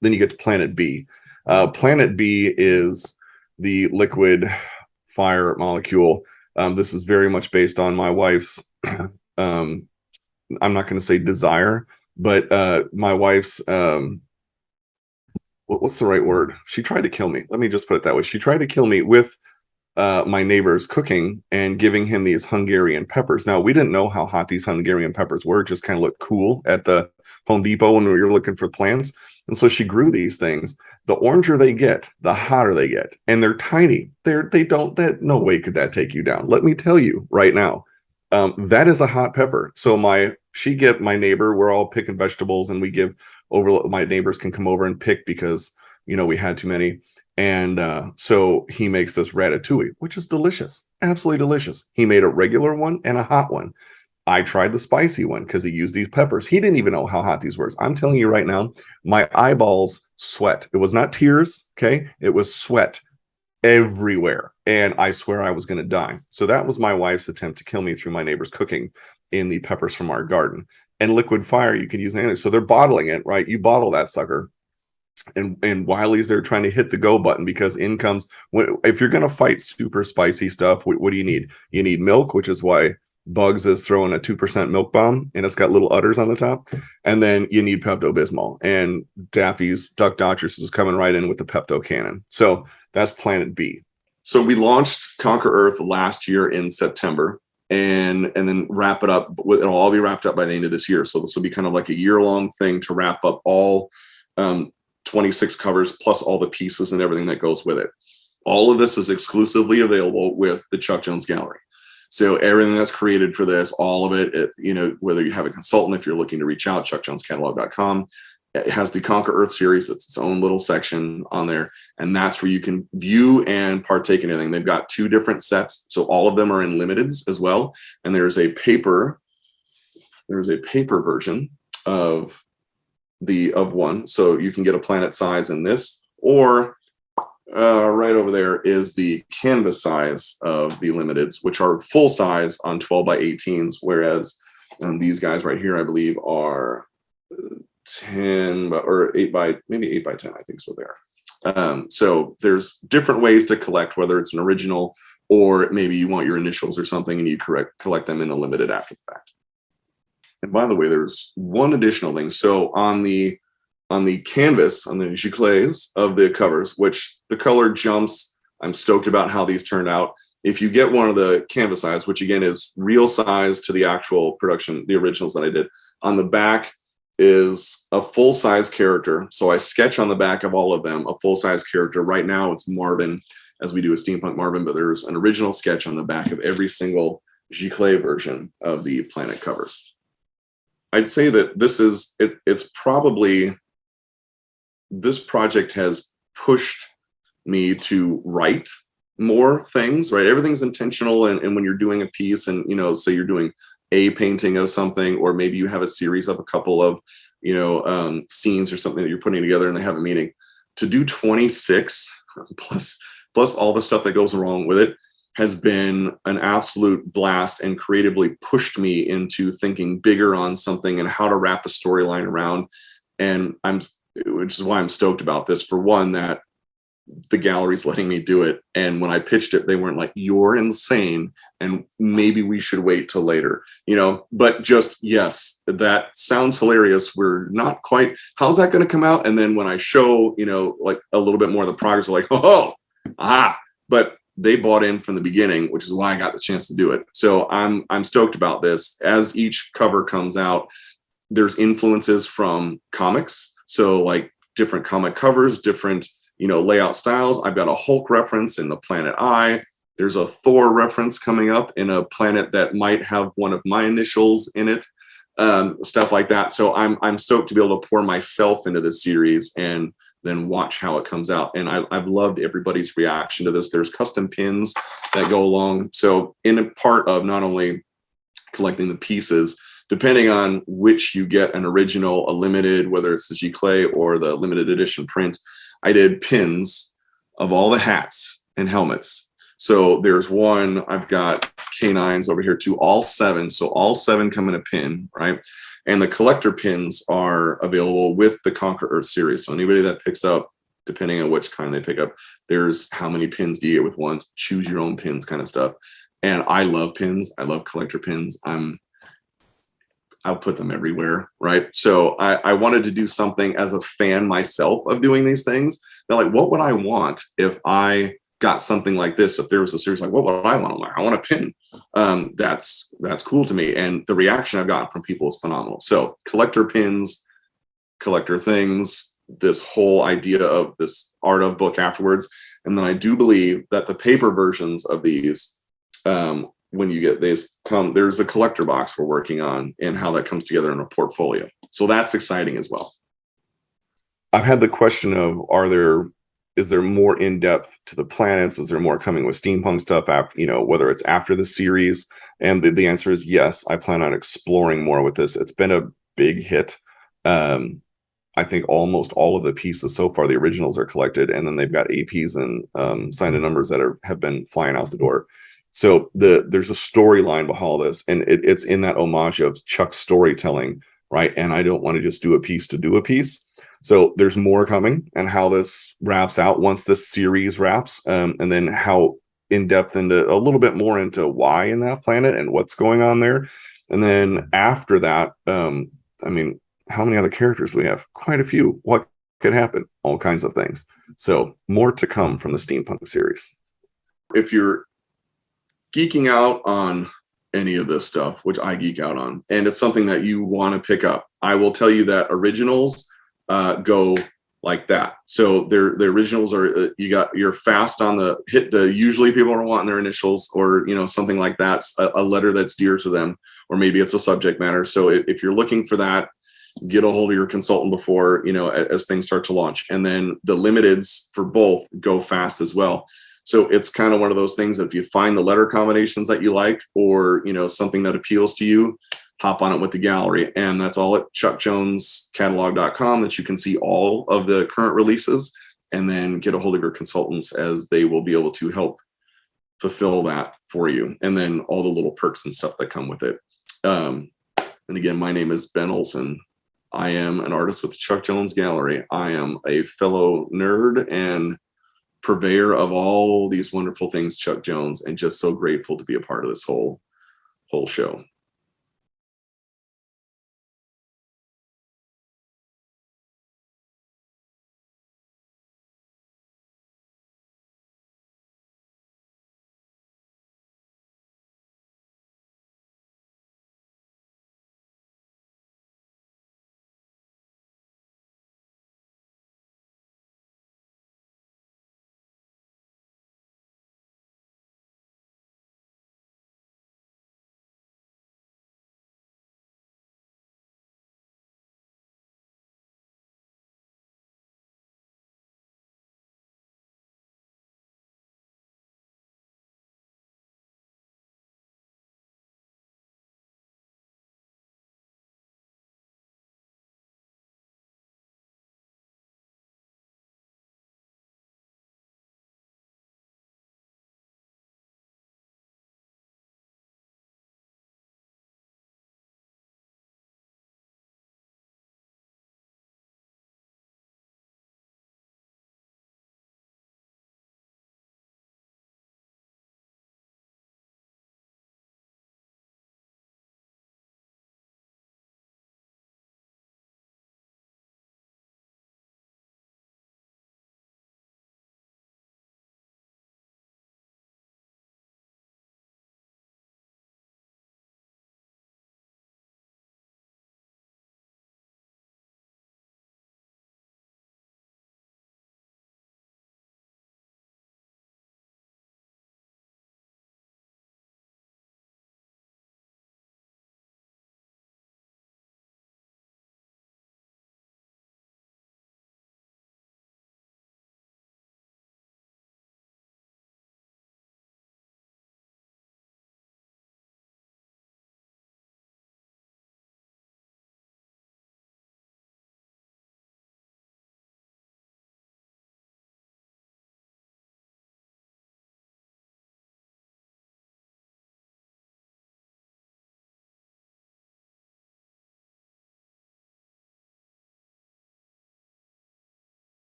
Then you get to Planet B. Planet B is the liquid fire molecule. This is very much based on my wife's, I'm not going to say desire, but my wife's, what's the right word? She tried to kill me. Let me just put it that way. She tried to kill me with my neighbor's cooking and giving him these Hungarian peppers. Now, we didn't know how hot these Hungarian peppers were. It just kind of looked cool at the Home Depot when we were looking for plants. And so she grew these things. The oranger they get, the hotter they get. And they're tiny. No way could that take you down. Let me tell you right now, that is a hot pepper. So my neighbor, we're all picking vegetables, and my neighbors can come over and pick because, we had too many. And so he makes this ratatouille, which is delicious, absolutely delicious. He made a regular one and a hot one. I tried the spicy one because he used these peppers. He didn't even know how hot these were. I'm telling you right now, my eyeballs sweat. It was not tears, okay? It was sweat everywhere. And I swear I was going to die. So that was my wife's attempt to kill me through my neighbor's cooking in the peppers from our garden. And liquid fire, you could use anything. So they're bottling it, right? You bottle that sucker. And Wiley's there trying to hit the go button because in comes, if you're going to fight super spicy stuff, what do you need? You need milk, which is why Bugs is throwing a 2% milk bomb, and it's got little udders on the top. And then you need Pepto-Bismol. And Daffy's Duck Dodgers is coming right in with the Pepto cannon. So that's Planet B. So we launched Conquer Earth last year in September, and then wrap it up. It'll all be wrapped up by the end of this year. So this will be kind of like a year-long thing to wrap up all 26 covers plus all the pieces and everything that goes with it. All of this is exclusively available with the Chuck Jones Gallery. So everything that's created for this, all of it, whether you have a consultant, if you're looking to reach out, chuckjonescatalog.com. It has the Conquer Earth series. It's its own little section on there. And that's where you can view and partake in anything. They've got 2 different sets. So all of them are in limiteds as well. And there's a paper version of one. So you can get a planet size in this, or right over there is the canvas size of the limiteds, which are full size on 12 by 18s, whereas these guys right here, I believe, are 10 or 8 by 10, I think is what they are. So there's different ways to collect, whether it's an original or maybe you want your initials or something and you collect them in a limited after the fact. And by the way, there's one additional thing. So on the canvas, on the giclées of the covers, which the color jumps, I'm stoked about how these turned out. If you get one of the canvas size, which again is real size to the actual production, the originals that I did, on the back is a full-size character. So I sketch on the back of all of them a full-size character. Right now it's Marvin, as we do a Steampunk Marvin, but there's an original sketch on the back of every single giclée version of the planet covers. I'd say that it's probably, this project has pushed me to write more things, right? Everything's intentional. And when you're doing a piece and, say you're doing a painting of something, or maybe you have a series of a couple of, scenes or something that you're putting together and they have a meaning, to do 26 plus all the stuff that goes along with it has been an absolute blast and creatively pushed me into thinking bigger on something and how to wrap a storyline around. And which is why I'm stoked about this. For one, that the gallery's letting me do it. And when I pitched it, they weren't like, you're insane, and maybe we should wait till later, but just, yes, that sounds hilarious. We're not quite, how's that going to come out? And then when I show, like a little bit more of the progress, like, but they bought in from the beginning, which is why I got the chance to do it. So I'm stoked about this. As each cover comes out, there's influences from comics. So like different comic covers, different, layout styles. I've got a Hulk reference in the Planet Eye. There's a Thor reference coming up in a planet that might have one of my initials in it, stuff like that. So I'm stoked to be able to pour myself into this series and then watch how it comes out. And I've loved everybody's reaction to this. There's custom pins that go along. So in a part of not only collecting the pieces, depending on which you get, an original, a limited, whether it's the giclée or the limited edition print, I did pins of all the hats and helmets. So there's one, I've got canines over here too, all 7. So all 7 come in a pin, right? And the collector pins are available with the Conquer Earth series. So anybody that picks up, depending on which kind they pick up, there's how many pins do you get with one, choose your own pins kind of stuff. And I love pins. I love collector pins. I'll put them everywhere, right? So I wanted to do something as a fan myself of doing these things. That like, what would I want if I got something like this? If there was a series like, what would I want? I want a pin. That's cool to me. And the reaction I've gotten from people is phenomenal. So collector pins, collector things, this whole idea of this art of book afterwards. And then I do believe that the paper versions of these, when you get these there's a collector box we're working on and how that comes together in a portfolio. So that's exciting as well. I've had the question of, is there more in-depth to the planets? Is there more coming with steampunk stuff after, whether it's after the series? And the answer is yes. I plan on exploring more with this. It's been a big hit. I think almost all of the pieces so far, the originals are collected, and then they've got APs and signed numbers that have been flying out the door. So there's a storyline behind all this, and it's in that homage of Chuck's storytelling, right? And I don't want to just do a piece to do a piece. So there's more coming, and how this wraps out once this series wraps, and then how in depth into a little bit more into why in that planet and what's going on there. And then after that, I mean, how many other characters we have? Quite a few. What could happen? All kinds of things. So more to come from the Steampunk series. If you're geeking out on any of this stuff, which I geek out on, and it's something that you want to pick up, I will tell you that originals go like that. So the originals are you're fast on the hit. Usually people are wanting their initials or something like that, a letter that's dear to them, or maybe it's a subject matter. So if you're looking for that, get a hold of your consultant before as things start to launch. And then the limiteds for both go fast as well. So it's kind of one of those things that if you find the letter combinations that you like, or something that appeals to you, hop on it with the gallery. And that's all at chuckjonescatalog.com, that you can see all of the current releases, and then get a hold of your consultants, as they will be able to help fulfill that for you. And then all the little perks and stuff that come with it. And again, my name is Ben Olson. I am an artist with the Chuck Jones Gallery. I am a fellow nerd and purveyor of all these wonderful things, Chuck Jones, and just so grateful to be a part of this whole show.